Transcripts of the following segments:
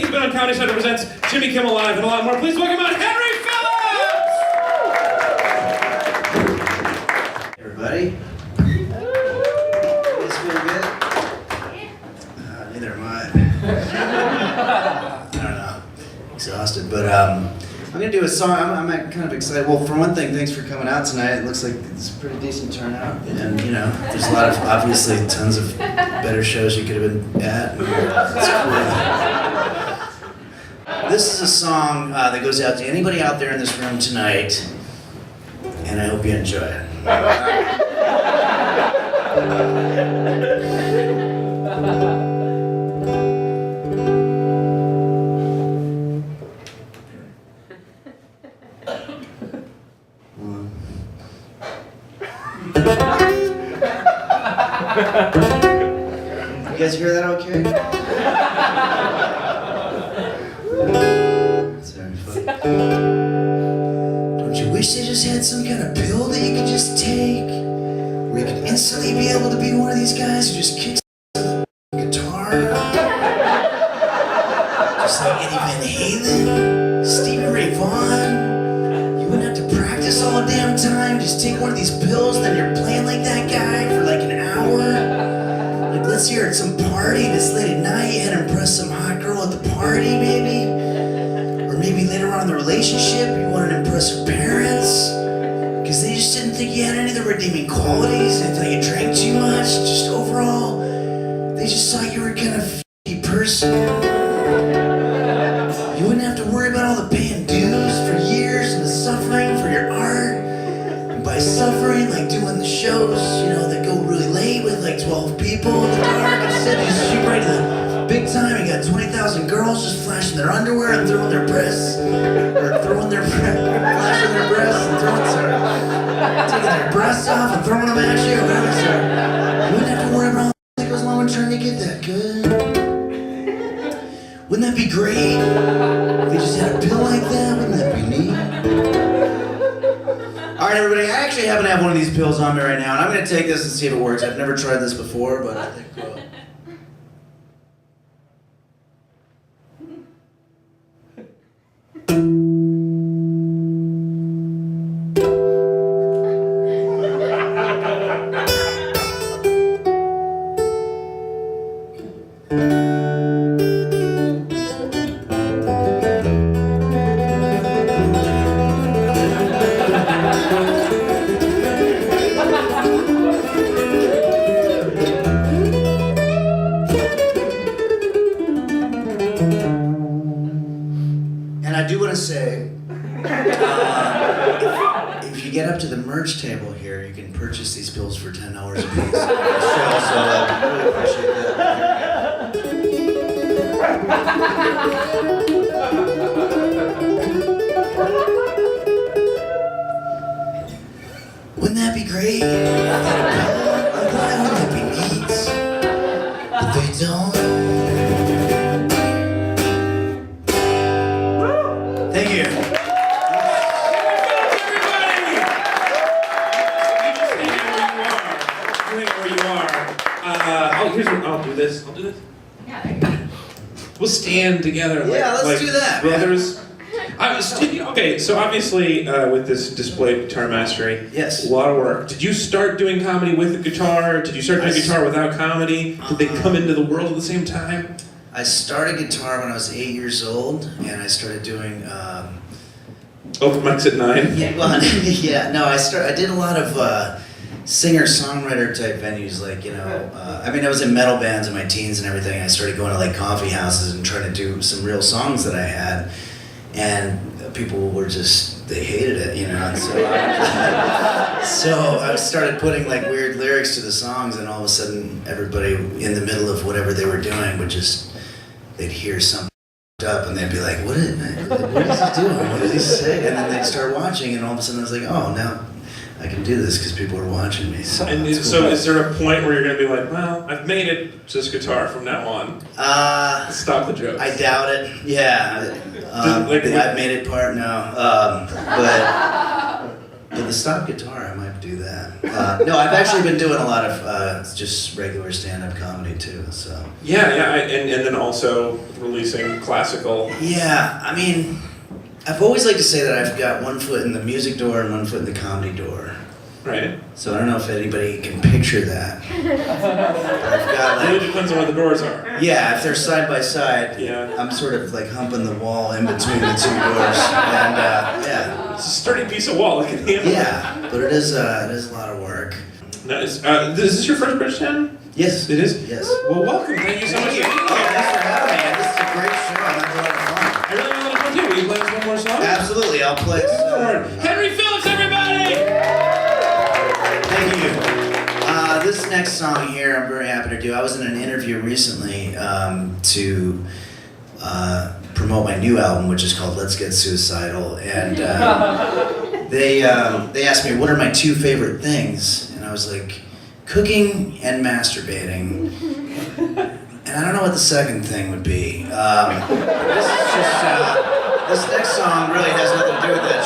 You've been on Comedy Central Presents Jimmy Kimmel Live and a lot more. Please welcome on Henry Phillips! Everybody? You guys feel good? Neither am I. I don't know. Exhausted, but I'm gonna do a song. I'm kind of excited. Well, for one thing, thanks for coming out tonight. It looks like it's a pretty decent turnout, and you know, there's a lot of obviously tons of better shows you could have been at. It's cool. This is a song that goes out to anybody out there in this room tonight, and I hope you enjoy it. You guys hear that okay? That's very funny. Don't you wish they just had some kind of pill that you could just take? Where you could instantly be able to be one of these guys who just kicks the guitar? Just like Eddie Van Halen, Stevie Ray Vaughan. You wouldn't have to practice all damn time. Just take one of these pills, and then you're playing like that guy for like an hour. Like, let's hear at some party this late at night and impress some hot girl at the party, maybe. Or maybe later on in the relationship, you wanted to impress her parents. Because they just didn't think you had any of the redeeming qualities. They thought you drank too much. Just overall, they just thought you were kind of a f***y person. You wouldn't have to worry about all the paying dues for years and the suffering for your art. And by suffering, like doing the shows, you know, that go really late with like 12 people in the dark. Instead, you just shoot right to the big time. You got 20,000 girls just flashing their underwear and throwing their breasts. Or throwing their flashing their breasts and throwing, taking their breasts off and throwing them at you. Whatever, so you wouldn't have to worry about all that goes along with trying to get that good. Wouldn't that be great? If they just had a pill like that, wouldn't that be neat? Alright everybody, I actually happen to have one of these pills on me right now, and I'm going to take this and see if it works. I've never tried this before, but I think and I do want to say, if you get up to the merch table here, you can purchase these pills for $10 a piece. So I really appreciate that. Wouldn't that be great? Wouldn't that be neat? But they don't. Thank you. I'll do this. Yeah, there you go. We'll stand together. Yeah, let's do that. Brothers. Okay, so obviously with this displayed guitar mastery, yes, a lot of work. Did you start doing comedy with the guitar? Did you start doing guitar without comedy? Did they come into the world at the same time? I started guitar when I was 8 years old, and I started doing. Open mics at 9. Yeah, well, yeah, no, I did a lot of singer-songwriter type venues, like, you know, I mean, I was in metal bands in my teens and everything. I started going to like coffee houses and trying to do some real songs that I had, and people were just, they hated it, you know, and so I started putting like weird lyrics to the songs, and all of a sudden everybody in the middle of whatever they were doing would just, they'd hear something up and they'd be like, what is he doing? What did he say? And then they'd start watching, and all of a sudden I was like, oh, now I can do this because people are watching me. So, and cool. So is there a point where you're going to be like, well, I've made it just guitar from now on? Stop the jokes. I doubt it. Yeah. I've made it part, no. But the stop guitar, I might do that. No, I've actually been doing a lot of just regular stand-up comedy too. So. Yeah, and then also releasing classical. Yeah, I mean, I've always liked to say that I've got one foot in the music door and one foot in the comedy door. Right. So I don't know if anybody can picture that. I've got It really depends on where the doors are. yeah, if they're side by side, Yeah. I'm sort of like humping the wall in between the two doors, and yeah. It's a sturdy piece of wall that can handle it. Yeah, but it is a lot of work. Now, is this your first Bridgetown? Yes. It is? Yes. Well, welcome. Thank you so much. Oh, thanks for having me. This is a great show. I'm having a lot of fun. I really want to go too. Will you play us one more song? Absolutely, I'll play Henry Phillips, everybody! Thank you. This next song here, I'm very happy to do. I was in an interview recently to promote my new album, which is called Let's Get Suicidal, and they asked me what are my two favorite things, and I was like, cooking and masturbating. And I don't know what the second thing would be. This is just this next song really has nothing to do with that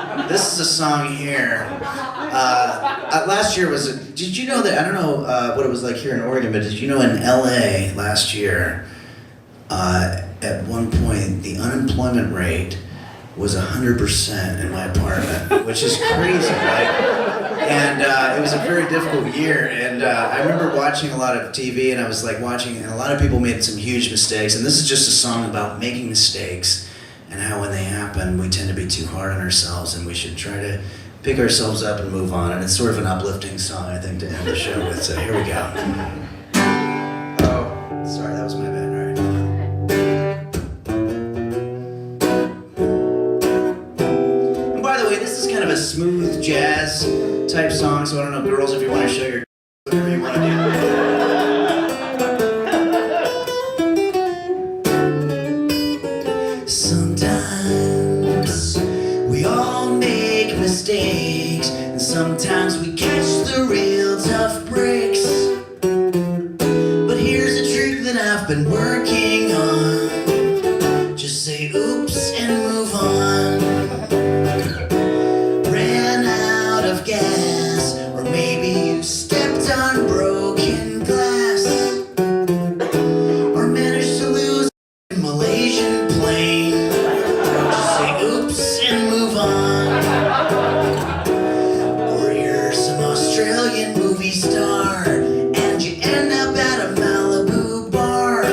joke, but this is a song here. Last year was. Did you know that? I don't know what it was like here in Oregon, but did you know in LA last year, at one point the unemployment rate was 100% in my apartment, which is crazy, right? And it was a very difficult year, and I remember watching a lot of TV, and I was like watching, and a lot of people made some huge mistakes, and this is just a song about making mistakes, and how when they happen, we tend to be too hard on ourselves, and we should try to pick ourselves up and move on, and it's sort of an uplifting song, I think, to end the show with, so here we go. Oh, sorry, that was my bad, all right. And by the way, this is kind of a smooth jazz type song, so I don't know, girls, if you want to show your whatever you want to do. Sometimes we all make mistakes, and sometimes we catch the real tough breaks. But here's a trick that I've been working on. Just say oops and move on. Ran out of gas, or maybe you stepped on broken glass, or managed to lose a Malaysian plane. Just say oops and move on. Or you're some Australian movie star, and you end up at a Malibu bar.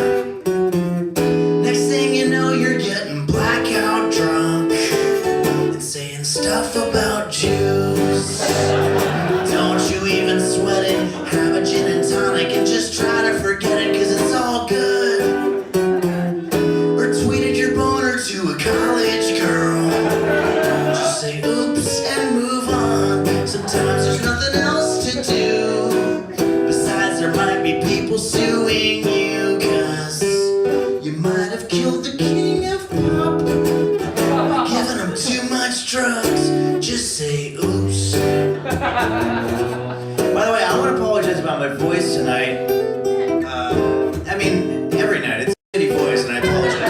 Next thing you know, you're getting blackout drunk and saying stuff about Jews. Don't you even sweat it, have a gin and tonic and just try to forget it, cause it's all good. Or tweeted your boner to a college girl. Just say oops and move on. Sometimes there's nothing else to do. Besides, there might be people suing you, cause you might have killed the king of pop by giving him too much drugs. Just say oops. By the way, I want to apologize about my voice tonight. I mean, every night it's a shitty voice, and I apologize.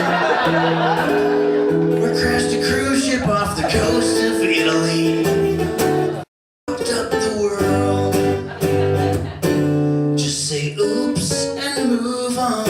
We crashed a cruise ship off the coast of Italy. Fucked up the world. Just say oops and move on.